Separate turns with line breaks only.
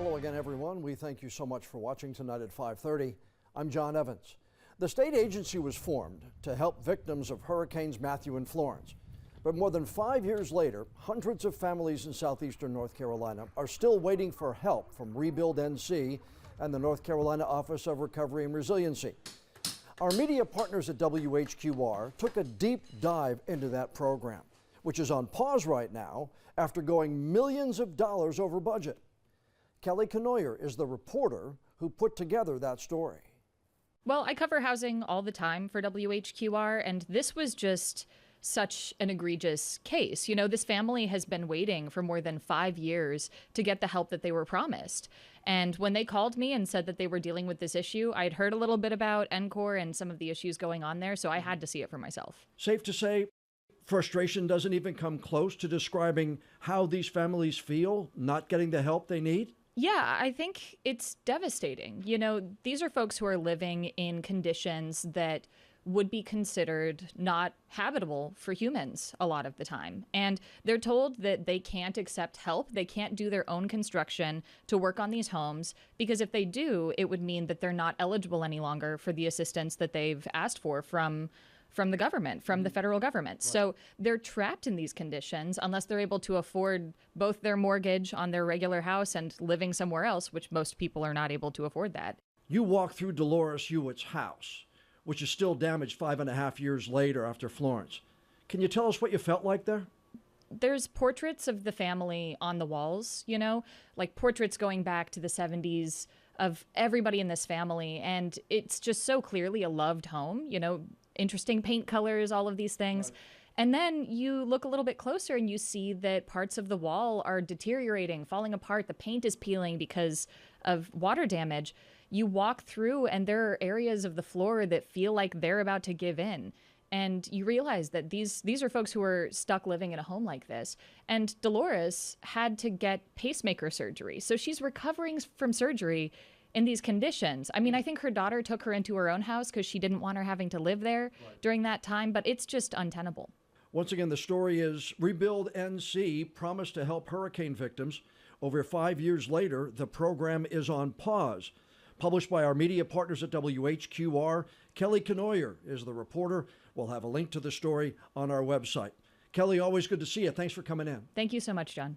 Hello again, everyone. We thank you so much for watching tonight at 5:30. I'm John Evans. The state agency was formed to help victims of Hurricanes Matthew and Florence. But more than 5 years later, hundreds of families in southeastern North Carolina are still waiting for help from ReBuild NC and the North Carolina Office of Recovery and Resiliency. Our media partners at WHQR took a deep dive into that program, which is on pause right now after going millions of dollars over budget. Kelly Canoyer is the reporter who put together that story.
Well, I cover housing all the time for WHQR, and this was just such an egregious case. You know, this family has been waiting for more than 5 years to get the help that they were promised. And when they called me and said that they were dealing with this issue, I'd heard a little bit about NCOR and some of the issues going on there, so I had to see it for myself.
Safe to say, frustration doesn't even come close to describing how these families feel not getting the help they need?
Yeah, I think it's devastating. You know, these are folks who are living in conditions that would be considered not habitable for humans a lot of the time. And they're told that they can't accept help. They can't do their own construction to work on these homes, because if they do, it would mean that they're not eligible any longer for the assistance that they've asked for from the government, from the federal government. Right. So they're trapped in these conditions unless they're able to afford both their mortgage on their regular house and living somewhere else, which most people are not able to afford that.
You walk through Dolores Hewitt's house, which is still damaged 5.5 years later after Florence. Can you tell us what you felt like there?
There's portraits of the family on the walls, you know, like portraits going back to the 70s of everybody in this family. And it's just so clearly a loved home, you know, interesting paint colors, all of these things. Right. And then you look a little bit closer and you see that parts of the wall are deteriorating, falling apart. The paint is peeling because of water damage. You walk through and there are areas of the floor that feel like they're about to give in. And you realize that these are folks who are stuck living in a home like this. And Dolores had to get pacemaker surgery. So she's recovering from surgery in these conditions. I mean, I think her daughter took her into her own house because she didn't want her having to live there during that time, but it's just untenable.
Once again, the story is ReBuild NC promised to help hurricane victims. Over 5 years later, the program is on pause. Published by our media partners at WHQR, Kelly Canoyer is the reporter. We'll have a link to the story on our website. Kelly, always good to see you. Thanks for coming in.
Thank you so much, John.